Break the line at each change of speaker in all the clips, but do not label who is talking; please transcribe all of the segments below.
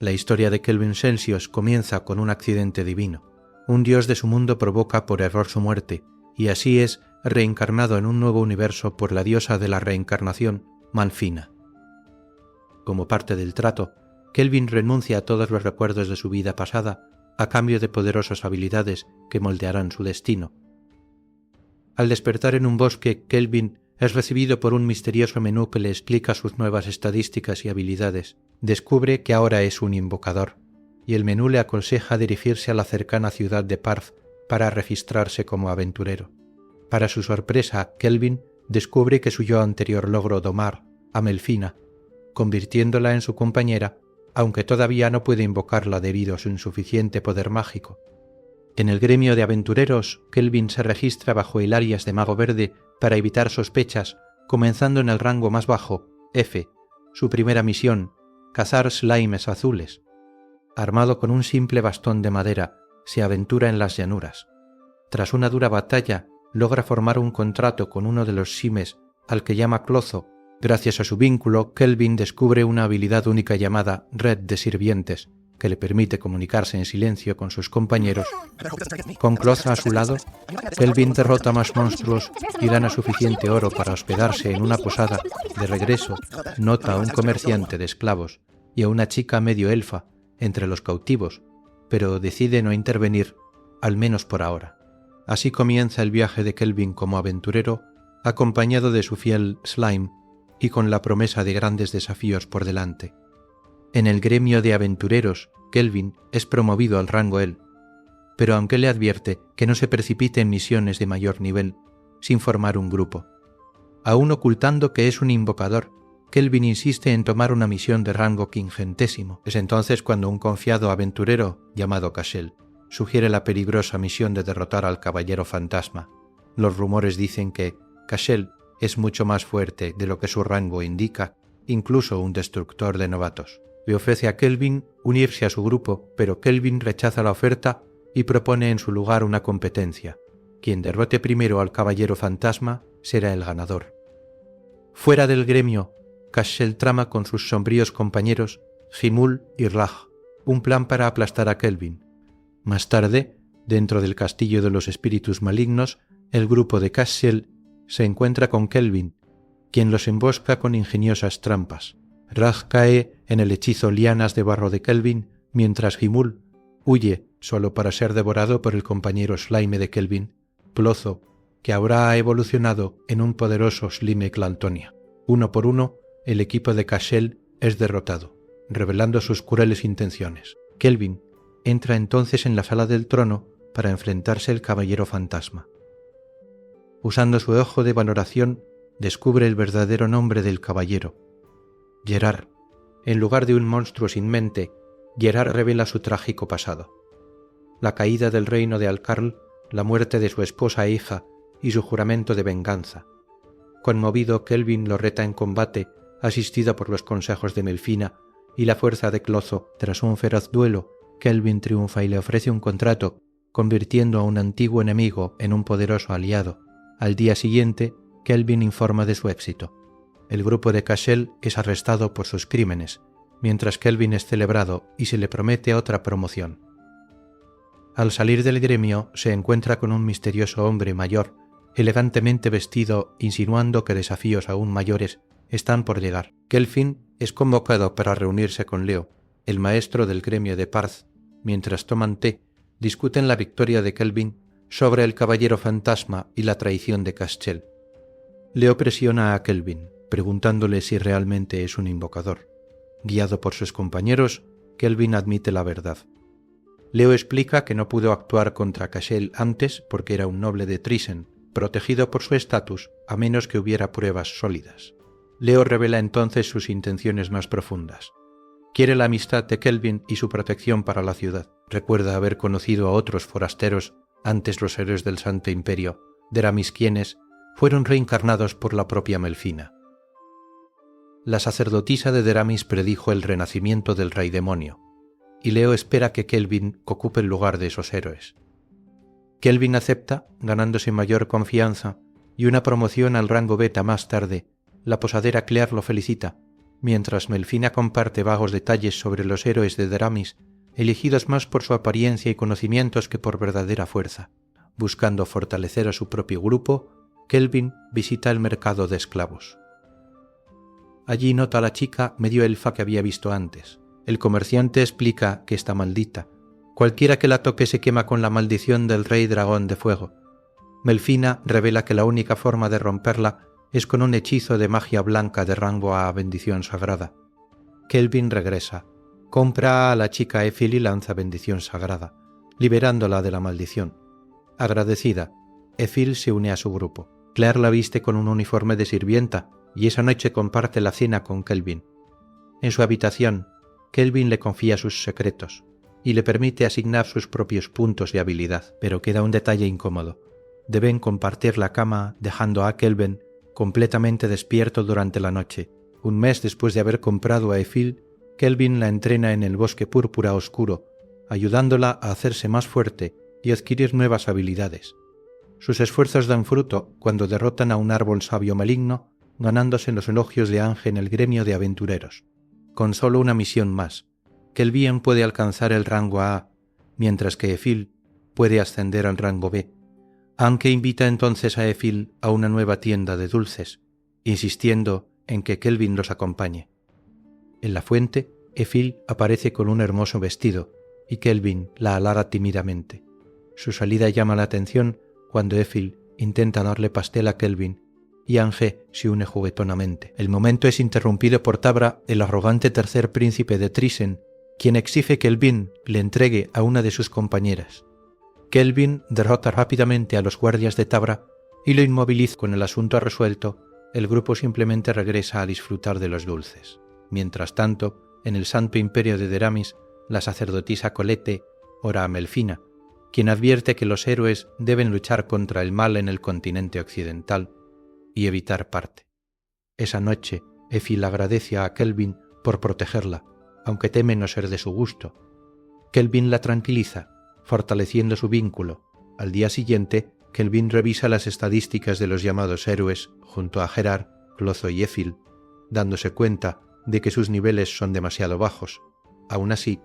La historia de Kelvin Celsius comienza con un accidente divino. Un dios de su mundo provoca por error su muerte, y así es reencarnado en un nuevo universo por la diosa de la reencarnación, Malfina. Como parte del trato, Kelvin renuncia a todos los recuerdos de su vida pasada a cambio de poderosas habilidades que moldearán su destino. Al despertar en un bosque, Kelvin es recibido por un misterioso menú que le explica sus nuevas estadísticas y habilidades. Descubre que ahora es un invocador, y el menú le aconseja dirigirse a la cercana ciudad de Parth para registrarse como aventurero. Para su sorpresa, Kelvin descubre que su yo anterior logró domar a Melfina, convirtiéndola en su compañera, aunque todavía no puede invocarla debido a su insuficiente poder mágico. En el gremio de aventureros, Kelvin se registra bajo el alias de Mago Verde para evitar sospechas, comenzando en el rango más bajo, F. Su primera misión, cazar slimes azules. Armado con un simple bastón de madera, se aventura en las llanuras. Tras una dura batalla, logra formar un contrato con uno de los simes, al que llama Clozo. Gracias a su vínculo, Kelvin descubre una habilidad única llamada Red de Sirvientes, que le permite comunicarse en silencio con sus compañeros. Con Clozo a su lado, Kelvin derrota más monstruos y gana suficiente oro para hospedarse en una posada. De regreso, nota a un comerciante de esclavos y a una chica medio elfa entre los cautivos, pero decide no intervenir, al menos por ahora. Así comienza el viaje de Kelvin como aventurero, acompañado de su fiel Slime y con la promesa de grandes desafíos por delante. En el gremio de aventureros, Kelvin es promovido al rango L, pero aunque le advierte que no se precipite en misiones de mayor nivel, sin formar un grupo. Aún ocultando que es un invocador, Kelvin insiste en tomar una misión de rango 50. Es entonces cuando un confiado aventurero, llamado Cashel, sugiere la peligrosa misión de derrotar al Caballero Fantasma. Los rumores dicen que Cashel es mucho más fuerte de lo que su rango indica, incluso un destructor de novatos. Le ofrece a Kelvin unirse a su grupo, pero Kelvin rechaza la oferta y propone en su lugar una competencia. Quien derrote primero al Caballero Fantasma será el ganador. Fuera del gremio, Cashel trama con sus sombríos compañeros Himul y Raj un plan para aplastar a Kelvin. Más tarde, dentro del castillo de los espíritus malignos, el grupo de Cashel se encuentra con Kelvin, quien los embosca con ingeniosas trampas. Raj cae en el hechizo lianas de barro de Kelvin, mientras Himul huye solo para ser devorado por el compañero slime de Kelvin, Plozo, que ahora ha evolucionado en un poderoso slime Clantonia. Uno por uno, el equipo de Cashel es derrotado, revelando sus crueles intenciones. Kelvin entra entonces en la sala del trono para enfrentarse al Caballero Fantasma. Usando su ojo de valoración, descubre el verdadero nombre del caballero, Gerard. En lugar de un monstruo sin mente, Gerard revela su trágico pasado. La caída del reino de Alcarl, la muerte de su esposa e hija y su juramento de venganza. Conmovido, Kelvin lo reta en combate, asistido por los consejos de Melfina y la fuerza de Clozo. Tras un feroz duelo, Kelvin triunfa y le ofrece un contrato, convirtiendo a un antiguo enemigo en un poderoso aliado. Al día siguiente, Kelvin informa de su éxito. El grupo de Cashel es arrestado por sus crímenes, mientras Kelvin es celebrado y se le promete otra promoción. Al salir del gremio, se encuentra con un misterioso hombre mayor, elegantemente vestido, insinuando que desafíos aún mayores están por llegar. Kelvin es convocado para reunirse con Leo, el maestro del gremio de Parth. Mientras toman té, discuten la victoria de Kelvin sobre el Caballero Fantasma y la traición de Cashel. Leo presiona a Kelvin, preguntándole si realmente es un invocador. Guiado por sus compañeros, Kelvin admite la verdad. Leo explica que no pudo actuar contra Cashel antes porque era un noble de Trisen, protegido por su estatus, a menos que hubiera pruebas sólidas. Leo revela entonces sus intenciones más profundas. Quiere la amistad de Kelvin y su protección para la ciudad. Recuerda haber conocido a otros forasteros, antes los héroes del Santo Imperio, Deramis, quienes fueron reencarnados por la propia Melfina. La sacerdotisa de Deramis predijo el renacimiento del rey demonio, y Leo espera que Kelvin ocupe el lugar de esos héroes. Kelvin acepta, ganándose mayor confianza y una promoción al rango beta más tarde. La posadera Claire lo felicita, mientras Melfina comparte vagos detalles sobre los héroes de Deramis, elegidos más por su apariencia y conocimientos que por verdadera fuerza. Buscando fortalecer a su propio grupo, Kelvin visita el mercado de esclavos. Allí nota a la chica medio elfa que había visto antes. El comerciante explica que está maldita. Cualquiera que la toque se quema con la maldición del rey dragón de fuego. Melfina revela que la única forma de romperla es con un hechizo de magia blanca de rango a bendición sagrada. Kelvin regresa, compra a la chica Éfil y lanza bendición sagrada, liberándola de la maldición. Agradecida, Éfil se une a su grupo. Claire la viste con un uniforme de sirvienta y esa noche comparte la cena con Kelvin. En su habitación, Kelvin le confía sus secretos y le permite asignar sus propios puntos de habilidad, pero queda un detalle incómodo. Deben compartir la cama dejando a Kelvin completamente despierto durante la noche. Un mes después de haber comprado a Éfil, Kelvin la entrena en el bosque púrpura oscuro, ayudándola a hacerse más fuerte y adquirir nuevas habilidades. Sus esfuerzos dan fruto cuando derrotan a un árbol sabio maligno, ganándose los elogios de Ange en el gremio de aventureros. Con solo una misión más, Kelvin puede alcanzar el rango A, mientras que Éfil puede ascender al rango B. Anke invita entonces a Éfil a una nueva tienda de dulces, insistiendo en que Kelvin los acompañe. En la fuente, Éfil aparece con un hermoso vestido y Kelvin la halaga tímidamente. Su salida llama la atención cuando Éfil intenta darle pastel a Kelvin y Ange se une juguetonamente. El momento es interrumpido por Tabra, el arrogante tercer príncipe de Trisen, quien exige que Kelvin le entregue a una de sus compañeras. Kelvin derrota rápidamente a los guardias de Tabra y lo inmoviliza. Con el asunto resuelto, el grupo simplemente regresa a disfrutar de los dulces. Mientras tanto, en el Santo Imperio de Deramis, la sacerdotisa Colette ora a Melfina, quien advierte que los héroes deben luchar contra el mal en el continente occidental y evitar parte. Esa noche, Éfil agradece a Kelvin por protegerla, aunque teme no ser de su gusto. Kelvin la tranquiliza, fortaleciendo su vínculo. Al día siguiente, Kelvin revisa las estadísticas de los llamados héroes junto a Gerard, Clotho y Éfil, dándose cuenta de que sus niveles son demasiado bajos. Aún así,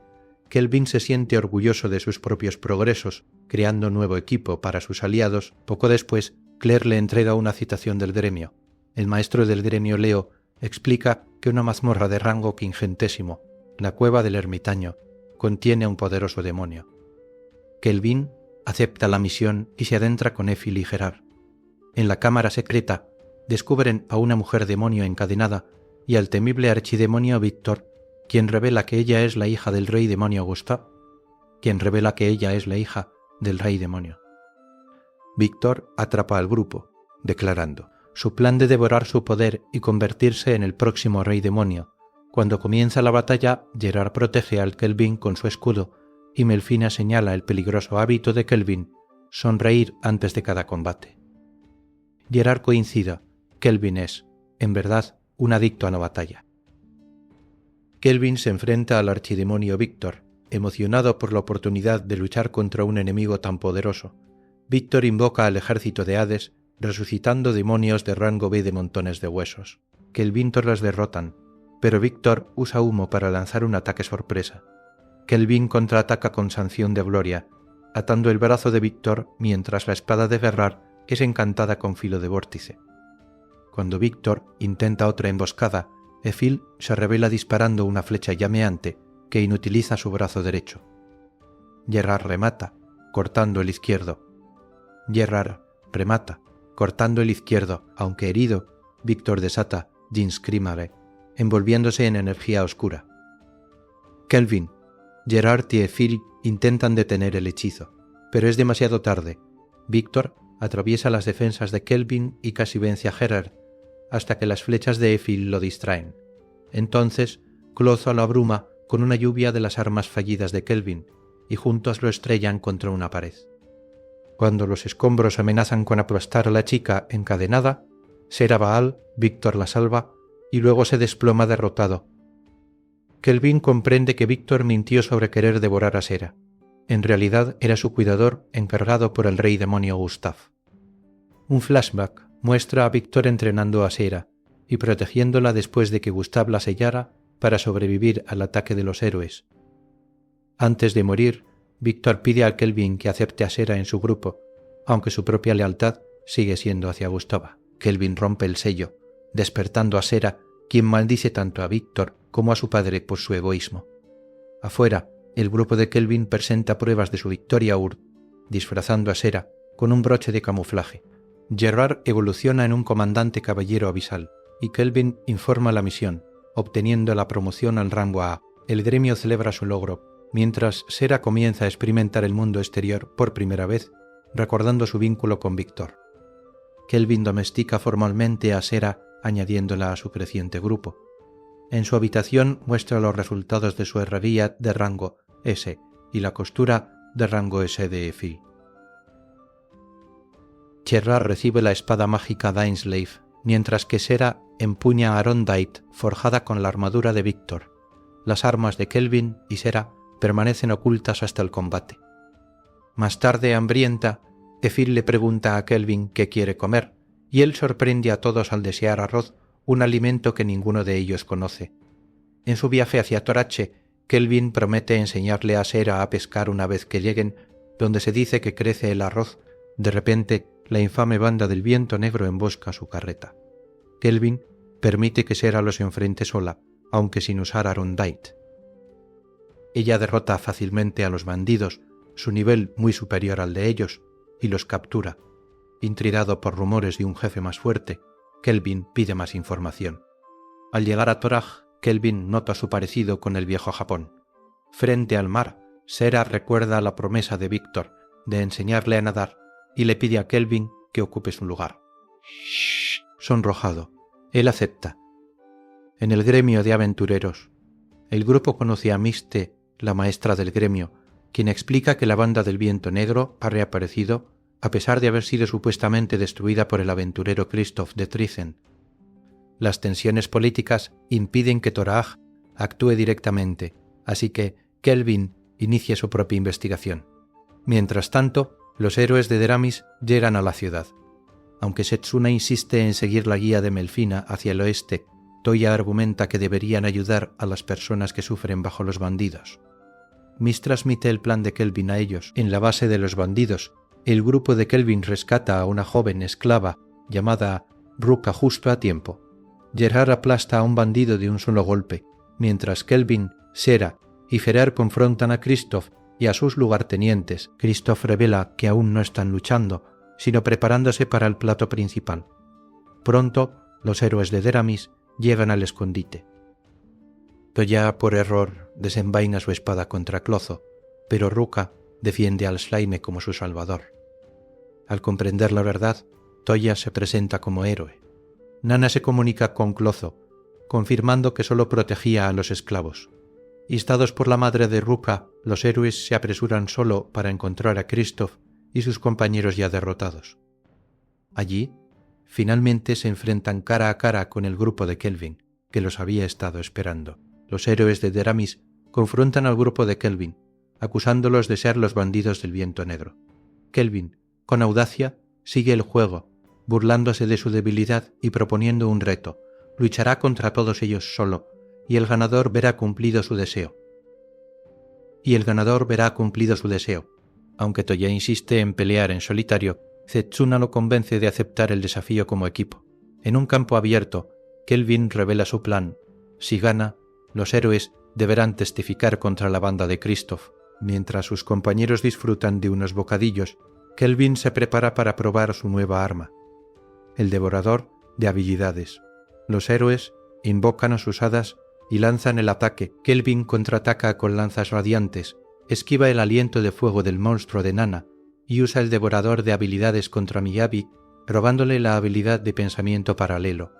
Kelvin se siente orgulloso de sus propios progresos, creando un nuevo equipo para sus aliados. Poco después, Claire le entrega una citación del gremio. El maestro del gremio Leo explica que una mazmorra de rango 50º, la cueva del ermitaño, contiene a un poderoso demonio. Kelvin acepta la misión y se adentra con Éfil y Gerard. En la cámara secreta descubren a una mujer demonio encadenada y al temible archidemonio Víctor, quien revela que ella es la hija del rey demonio Gustav, Víctor atrapa al grupo, declarando su plan de devorar su poder y convertirse en el próximo rey demonio. Cuando comienza la batalla, Gerard protege al Kelvin con su escudo y Melfina señala el peligroso hábito de Kelvin, sonreír antes de cada combate. Gerard coincide, Kelvin es, en verdad, un adicto a la batalla. Kelvin se enfrenta al archidemonio Víctor, emocionado por la oportunidad de luchar contra un enemigo tan poderoso. Víctor invoca al ejército de Hades, resucitando demonios de rango B de montones de huesos. Kelvin los derrotan, pero Víctor usa humo para lanzar un ataque sorpresa. Kelvin contraataca con sanción de gloria, atando el brazo de Víctor mientras la espada de Gerard es encantada con filo de vórtice. Cuando Víctor intenta otra emboscada, Éfil se revela disparando una flecha llameante que inutiliza su brazo derecho. Gerard remata, cortando el izquierdo. Aunque herido, Víctor desata Jinskrimare, envolviéndose en energía oscura. Kelvin, Gerard y Éfil intentan detener el hechizo, pero es demasiado tarde. Víctor atraviesa las defensas de Kelvin y casi vence a Gerard, hasta que las flechas de Éfil lo distraen. Entonces, Clotho lo abruma con una lluvia de las armas fallidas de Kelvin, y juntos lo estrellan contra una pared. Cuando los escombros amenazan con aplastar a la chica encadenada, Sera Baal, Víctor la salva, y luego se desploma derrotado. Kelvin comprende que Víctor mintió sobre querer devorar a Sera. En realidad era su cuidador encargado por el rey demonio Gustav. Un flashback muestra a Víctor entrenando a Sera, y protegiéndola después de que Gustav la sellara para sobrevivir al ataque de los héroes. Antes de morir, Víctor pide a Kelvin que acepte a Sera en su grupo, aunque su propia lealtad sigue siendo hacia Gustava. Kelvin rompe el sello, despertando a Sera, quien maldice tanto a Víctor como a su padre por su egoísmo. Afuera, el grupo de Kelvin presenta pruebas de su victoria disfrazando a Sera con un broche de camuflaje. Gerard evoluciona en un comandante caballero abisal, y Kelvin informa la misión, obteniendo la promoción al rango A. El gremio celebra su logro, mientras Sera comienza a experimentar el mundo exterior por primera vez, recordando su vínculo con Víctor. Kelvin domestica formalmente a Sera, añadiéndola a su creciente grupo. En su habitación muestra los resultados de su herrería de rango S y la costura de rango S de Phil. Gerard recibe la espada mágica Dainsleif, mientras que Sera empuña a Arondaith forjada con la armadura de Víctor. Las armas de Kelvin y Sera permanecen ocultas hasta el combate. Más tarde, hambrienta, Ephil le pregunta a Kelvin qué quiere comer, y él sorprende a todos al desear arroz, un alimento que ninguno de ellos conoce. En su viaje hacia Torache, Kelvin promete enseñarle a Sera a pescar una vez que lleguen, donde se dice que crece el arroz. De repente, la infame banda del Viento Negro embosca su carreta. Kelvin permite que Sera los enfrente sola, aunque sin usar Arondaith. Ella derrota fácilmente a los bandidos, su nivel muy superior al de ellos, y los captura. Intrigado por rumores de un jefe más fuerte, Kelvin pide más información. Al llegar a Toraj, Kelvin nota su parecido con el viejo Japón. Frente al mar, Sera recuerda la promesa de Víctor de enseñarle a nadar y le pide a Kelvin que ocupe su lugar. Sonrojado, él acepta. En el gremio de aventureros, el grupo conoce a Miste, la maestra del gremio, quien explica que la banda del Viento Negro ha reaparecido a pesar de haber sido supuestamente destruida por el aventurero Christoph de Trizen. Las tensiones políticas impiden que Toraj actúe directamente, así que Kelvin inicia su propia investigación. Mientras tanto, los héroes de Deramis llegan a la ciudad. Aunque Setsuna insiste en seguir la guía de Melfina hacia el oeste, Toya argumenta que deberían ayudar a las personas que sufren bajo los bandidos. Miss transmite el plan de Kelvin a ellos. En la base de los bandidos, el grupo de Kelvin rescata a una joven esclava llamada Ruka justo a tiempo. Gerard aplasta a un bandido de un solo golpe, mientras Kelvin, Sera y Ferrer confrontan a Christoph y a sus lugartenientes. Christoph revela que aún no están luchando, sino preparándose para el plato principal. Pronto, los héroes de Deramis llegan al escondite. Toya, por error, desenvaina su espada contra Clotho, pero Ruka defiende al Slime como su salvador. Al comprender la verdad, Toya se presenta como héroe. Nana se comunica con Clotho, confirmando que solo protegía a los esclavos. Instados por la madre de Ruka, los héroes se apresuran solo para encontrar a Christoph y sus compañeros ya derrotados. Allí, finalmente se enfrentan cara a cara con el grupo de Kelvin, que los había estado esperando. Los héroes de Deramis confrontan al grupo de Kelvin, acusándolos de ser los bandidos del Viento Negro. Kelvin, con audacia, sigue el juego, burlándose de su debilidad y proponiendo un reto. Luchará contra todos ellos solo, y el ganador verá cumplido su deseo. Aunque Toya insiste en pelear en solitario, Setsuna lo convence de aceptar el desafío como equipo. En un campo abierto, Kelvin revela su plan. Si gana, los héroes deberán testificar contra la banda de Christoph. Mientras sus compañeros disfrutan de unos bocadillos, Kelvin se prepara para probar su nueva arma, el devorador de habilidades. Los héroes invocan a sus hadas y lanzan el ataque. Kelvin contraataca con lanzas radiantes, esquiva el aliento de fuego del monstruo de Nana y usa el devorador de habilidades contra Miyabi, robándole la habilidad de pensamiento paralelo.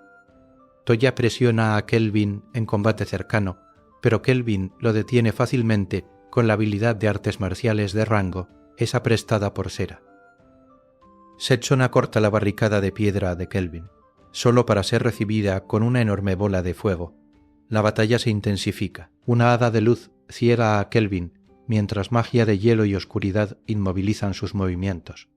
Toya presiona a Kelvin en combate cercano, pero Kelvin lo detiene fácilmente con la habilidad de artes marciales de rango, esa prestada por Sera. Setsuna corta la barricada de piedra de Kelvin, solo para ser recibida con una enorme bola de fuego. La batalla se intensifica. Una hada de luz ciega a Kelvin, mientras magia de hielo y oscuridad inmovilizan sus movimientos.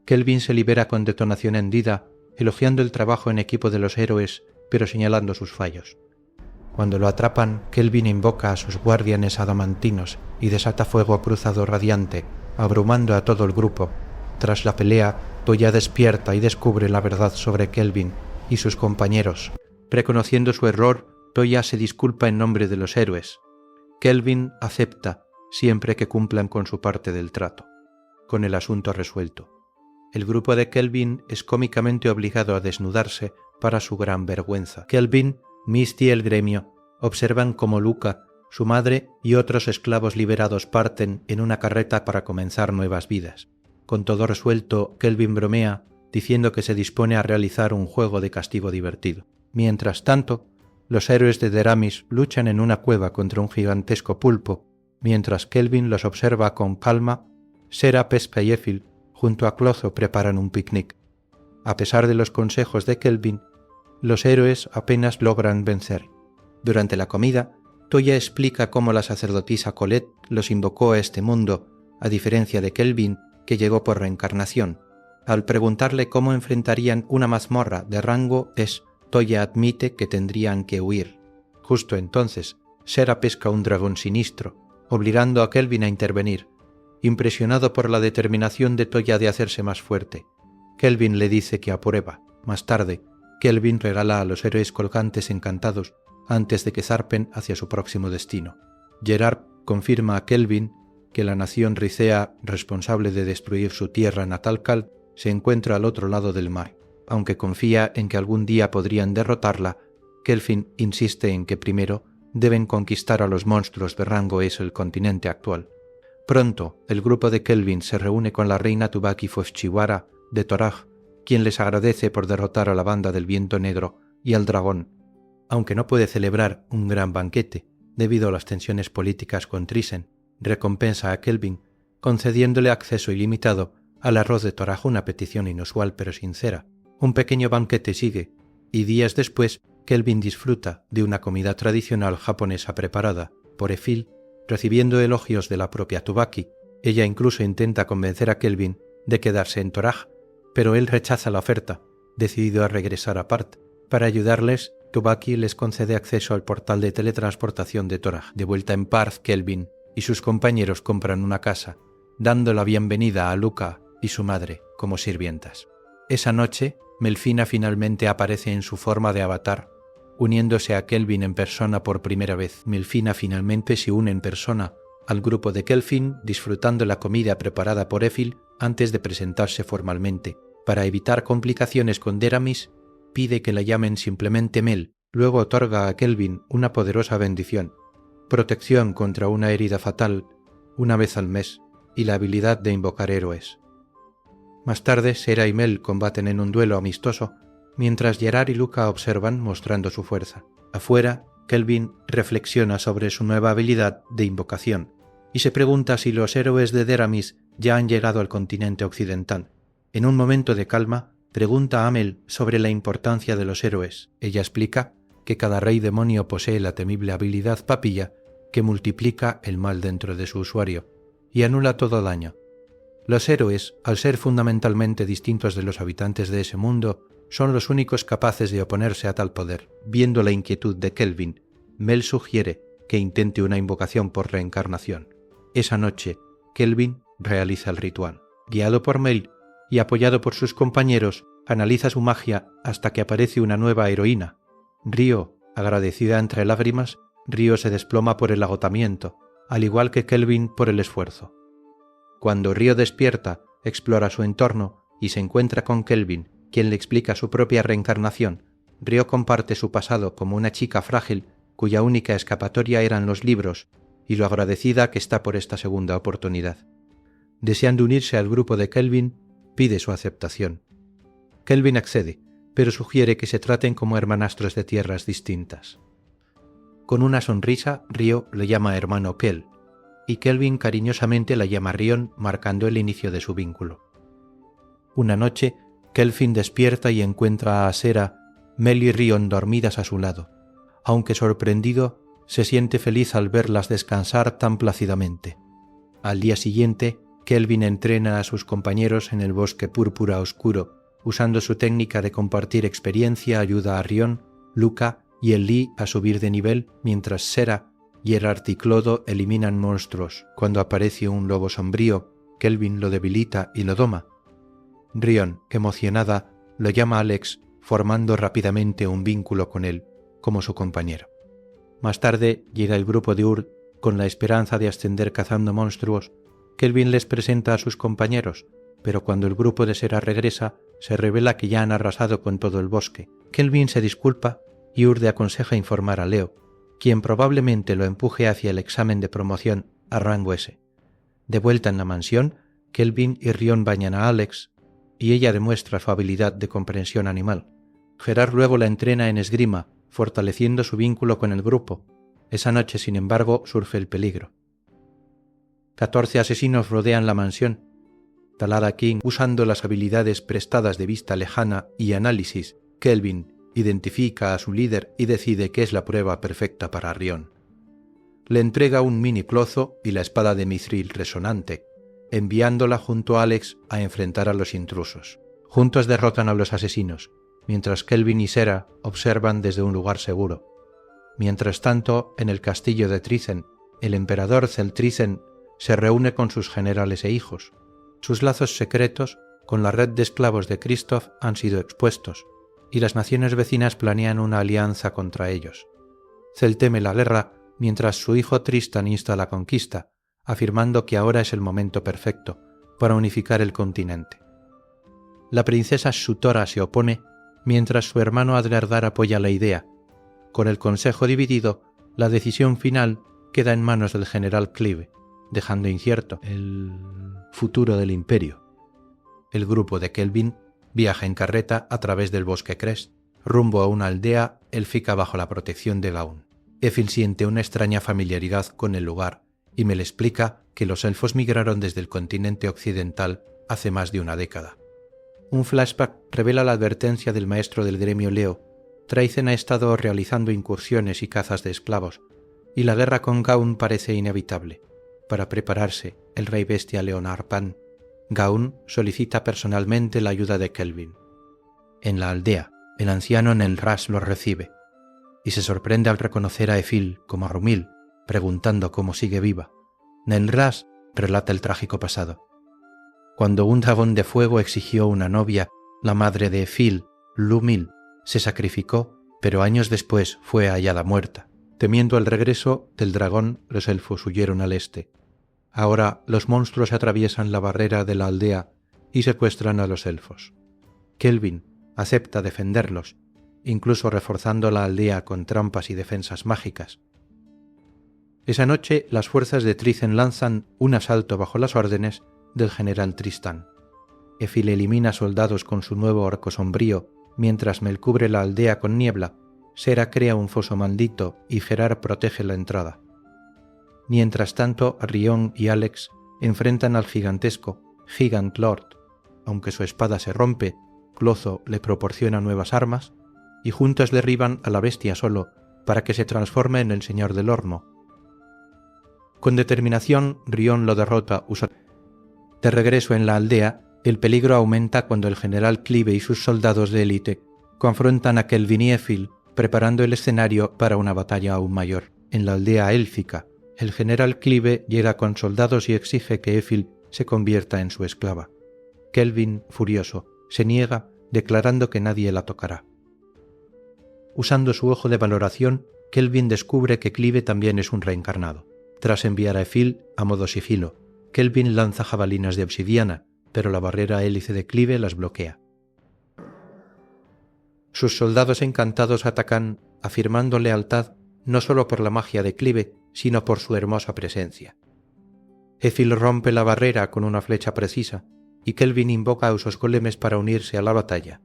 Kelvin se libera con detonación hendida, elogiando el trabajo en equipo de los héroes, pero señalando sus fallos. Cuando lo atrapan, Kelvin invoca a sus guardianes adamantinos y desata fuego cruzado radiante, abrumando a todo el grupo. Tras la pelea, Toya despierta y descubre la verdad sobre Kelvin y sus compañeros. Reconociendo su error, Toya se disculpa en nombre de los héroes. Kelvin acepta, siempre que cumplan con su parte del trato. Con el asunto resuelto, el grupo de Kelvin es cómicamente obligado a desnudarse para su gran vergüenza. Kelvin, Misty y el gremio observan cómo Luca, su madre y otros esclavos liberados parten en una carreta para comenzar nuevas vidas. Con todo resuelto, Kelvin bromea diciendo que se dispone a realizar un juego de castigo divertido. Mientras tanto, los héroes de Deramis luchan en una cueva contra un gigantesco pulpo, mientras Kelvin los observa con calma. Sera, Pesca y Éfil, junto a Clozo, preparan un picnic. A pesar de los consejos de Kelvin, los héroes apenas logran vencer. Durante la comida, Toya explica cómo la sacerdotisa Colette los invocó a este mundo, a diferencia de Kelvin, que llegó por reencarnación. Al preguntarle cómo enfrentarían una mazmorra de rango Toya admite que tendrían que huir. Justo entonces, Sera pesca un dragón sinistro, obligando a Kelvin a intervenir. Impresionado por la determinación de Toya de hacerse más fuerte, Kelvin le dice que aprueba. Más tarde, Kelvin regala a los héroes colgantes encantados antes de que zarpen hacia su próximo destino. Gerard confirma a Kelvin que la nación ricea responsable de destruir su tierra natal Cal se encuentra al otro lado del mar. Aunque confía en que algún día podrían derrotarla, Kelvin insiste en que primero deben conquistar a los monstruos de rango el continente actual. Pronto, el grupo de Kelvin se reúne con la reina Tubaki Fujiwara de Toraj, quien les agradece por derrotar a la banda del Viento Negro y al dragón, aunque no puede celebrar un gran banquete debido a las tensiones políticas con Trisen. Recompensa a Kelvin concediéndole acceso ilimitado al arroz de Toraj, una petición inusual pero sincera. Un pequeño banquete sigue, y días después Kelvin disfruta de una comida tradicional japonesa preparada por Éfil, recibiendo elogios de la propia Tubaki. Ella incluso intenta convencer a Kelvin de quedarse en Toraj, pero él rechaza la oferta, decidido a regresar a Part. Para ayudarles, Tubaki les concede acceso al portal de teletransportación de Toraj. De vuelta en Part, Kelvin y sus compañeros compran una casa, dando la bienvenida a Luca y su madre como sirvientas. Esa noche, Melfina finalmente aparece en su forma de avatar, uniéndose a Kelvin en persona por primera vez. Melfina finalmente se une en persona al grupo de Kelvin, disfrutando la comida preparada por Éfil antes de presentarse formalmente. Para evitar complicaciones con Deramis, pide que la llamen simplemente Mel. Luego otorga a Kelvin una poderosa bendición, protección contra una herida fatal una vez al mes y la habilidad de invocar héroes. Más tarde, Sera y Mel combaten en un duelo amistoso, mientras Gerard y Luca observan mostrando su fuerza. Afuera, Kelvin reflexiona sobre su nueva habilidad de invocación y se pregunta si los héroes de Deramis ya han llegado al continente occidental. En un momento de calma, pregunta a Mel sobre la importancia de los héroes. Ella explica que cada rey demonio posee la temible habilidad papilla que multiplica el mal dentro de su usuario y anula todo daño. Los héroes, al ser fundamentalmente distintos de los habitantes de ese mundo, son los únicos capaces de oponerse a tal poder. Viendo la inquietud de Kelvin, Mel sugiere que intente una invocación por reencarnación. Esa noche, Kelvin realiza el ritual. Guiado por Mel y apoyado por sus compañeros, analiza su magia hasta que aparece una nueva heroína. Ryo, agradecida entre lágrimas, Ryo se desploma por el agotamiento, al igual que Kelvin por el esfuerzo. Cuando Ryo despierta, explora su entorno y se encuentra con Kelvin, quien le explica su propia reencarnación. Ryo comparte su pasado como una chica frágil cuya única escapatoria eran los libros y lo agradecida que está por esta segunda oportunidad. Deseando unirse al grupo de Kelvin, pide su aceptación. Kelvin accede, pero sugiere que se traten como hermanastros de tierras distintas. Con una sonrisa, Ryo le llama hermano Kel, y Kelvin cariñosamente la llama Rion, marcando el inicio de su vínculo. Una noche, Kelvin despierta y encuentra a Sera, Mel y Rion dormidas a su lado. Aunque sorprendido, se siente feliz al verlas descansar tan plácidamente. Al día siguiente, Kelvin entrena a sus compañeros en el bosque púrpura oscuro. Usando su técnica de compartir experiencia, ayuda a Rion Luca y el Lee a subir de nivel, mientras Sera y el Articlodo eliminan monstruos. Cuando aparece un lobo sombrío, Kelvin lo debilita y lo doma. Rion, emocionada, lo llama Alex, formando rápidamente un vínculo con él, como su compañero. Más tarde llega el grupo de Urd con la esperanza de ascender cazando monstruos. Kelvin les presenta a sus compañeros, pero cuando el grupo de Sera regresa, se revela que ya han arrasado con todo el bosque. Kelvin se disculpa y Urd aconseja informar a Leo, quien probablemente lo empuje hacia el examen de promoción a rango S. De vuelta en la mansión, Kelvin y Rion bañan a Alex, y ella demuestra su habilidad de comprensión animal. Gerard luego la entrena en esgrima, fortaleciendo su vínculo con el grupo. Esa noche, sin embargo, surge el peligro. 14 asesinos rodean la mansión. Talada King, usando las habilidades prestadas de vista lejana y análisis, Kelvin identifica a su líder y decide que es la prueba perfecta para Rion. Le entrega un mini plozo y la espada de mithril resonante, enviándola junto a Alex a enfrentar a los intrusos. Juntos derrotan a los asesinos, mientras Kelvin y Sera observan desde un lugar seguro. Mientras tanto, en el castillo de Trizen, el emperador Celtrizen se reúne con sus generales e hijos. Sus lazos secretos con la red de esclavos de Kristoff han sido expuestos, y las naciones vecinas planean una alianza contra ellos. Cel teme la guerra, mientras su hijo Tristan insta la conquista, afirmando que ahora es el momento perfecto para unificar el continente. La princesa Shutora se opone, mientras su hermano Adlerdar apoya la idea. Con el consejo dividido, la decisión final queda en manos del general Clive, dejando incierto el futuro del imperio. El grupo de Kelvin viaja en carreta a través del bosque Crest, rumbo a una aldea élfica bajo la protección de Gaun. Éfil siente una extraña familiaridad con el lugar y me le explica que los elfos migraron desde el continente occidental hace más de una década. Un flashback revela la advertencia del maestro del gremio Leo. Trizen ha estado realizando incursiones y cazas de esclavos, y la guerra con Gaun parece inevitable. Para prepararse, el rey bestia Leonard Pan, Gaun solicita personalmente la ayuda de Kelvin. En la aldea, el anciano Nelras lo recibe, y se sorprende al reconocer a Éfil como a Rumil, preguntando cómo sigue viva. Nelras relata el trágico pasado. Cuando un dragón de fuego exigió una novia, la madre de Éfil, Lumil, se sacrificó, pero años después fue hallada muerta. Temiendo el regreso del dragón, los elfos huyeron al este. Ahora los monstruos atraviesan la barrera de la aldea y secuestran a los elfos. Kelvin acepta defenderlos, incluso reforzando la aldea con trampas y defensas mágicas. Esa noche las fuerzas de Trizen lanzan un asalto bajo las órdenes del general Tristan. Éfil elimina soldados con su nuevo arco sombrío, mientras Mel cubre la aldea con niebla. Sera crea un foso maldito y Gerard protege la entrada. Mientras tanto, Rion y Alex enfrentan al gigantesco Gigant Lord. Aunque su espada se rompe, Clotho le proporciona nuevas armas y juntos derriban a la bestia solo para que se transforme en el señor del horno. Con determinación, Rion lo derrota usando. De regreso en la aldea, el peligro aumenta cuando el general Clive y sus soldados de élite confrontan a Kelvin y Éfil, preparando el escenario para una batalla aún mayor. En la aldea élfica, el general Clive llega con soldados y exige que Éfil se convierta en su esclava. Kelvin, furioso, se niega, declarando que nadie la tocará. Usando su ojo de valoración, Kelvin descubre que Clive también es un reencarnado. Tras enviar a Éfil a modo sigilo, Kelvin lanza jabalinas de obsidiana, pero la barrera hélice de Clive las bloquea. Sus soldados encantados atacan, afirmando lealtad no solo por la magia de Clive, sino por su hermosa presencia. Éfil rompe la barrera con una flecha precisa, y Kelvin invoca a sus golemes para unirse a la batalla.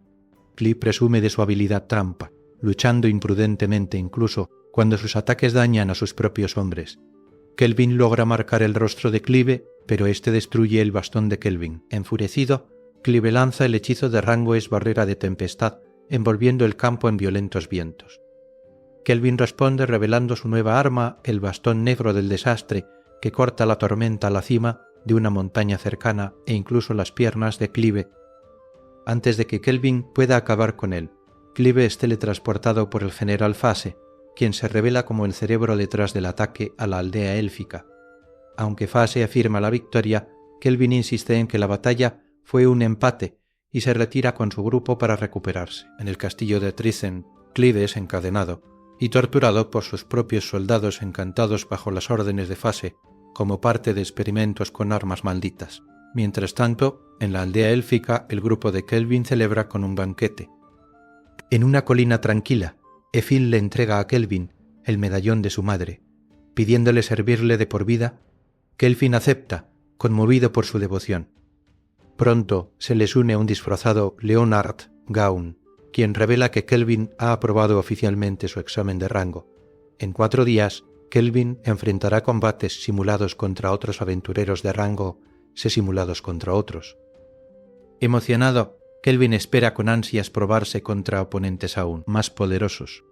Clive presume de su habilidad trampa, luchando imprudentemente incluso cuando sus ataques dañan a sus propios hombres. Kelvin logra marcar el rostro de Clive, pero este destruye el bastón de Kelvin. Enfurecido, Clive lanza el hechizo de rango es barrera de tempestad, envolviendo el campo en violentos vientos. Kelvin responde revelando su nueva arma, el bastón negro del desastre, que corta la tormenta a la cima de una montaña cercana e incluso las piernas de Clive. Antes de que Kelvin pueda acabar con él, Clive es teletransportado por el general Phase, quien se revela como el cerebro detrás del ataque a la aldea élfica. Aunque Phase afirma la victoria, Kelvin insiste en que la batalla fue un empate y se retira con su grupo para recuperarse. En el castillo de Trithen, Clive es encadenado y torturado por sus propios soldados encantados bajo las órdenes de Phase, como parte de experimentos con armas malditas. Mientras tanto, en la aldea élfica el grupo de Kelvin celebra con un banquete. En una colina tranquila, Efil le entrega a Kelvin el medallón de su madre, pidiéndole servirle de por vida. Kelvin acepta, conmovido por su devoción. Pronto se les une un disfrazado Leonard Gaun, quien revela que Kelvin ha aprobado oficialmente su examen de rango. En 4 días, Kelvin enfrentará combates simulados contra otros aventureros de rango, simulados contra otros. Emocionado, Kelvin espera con ansias probarse contra oponentes aún más poderosos.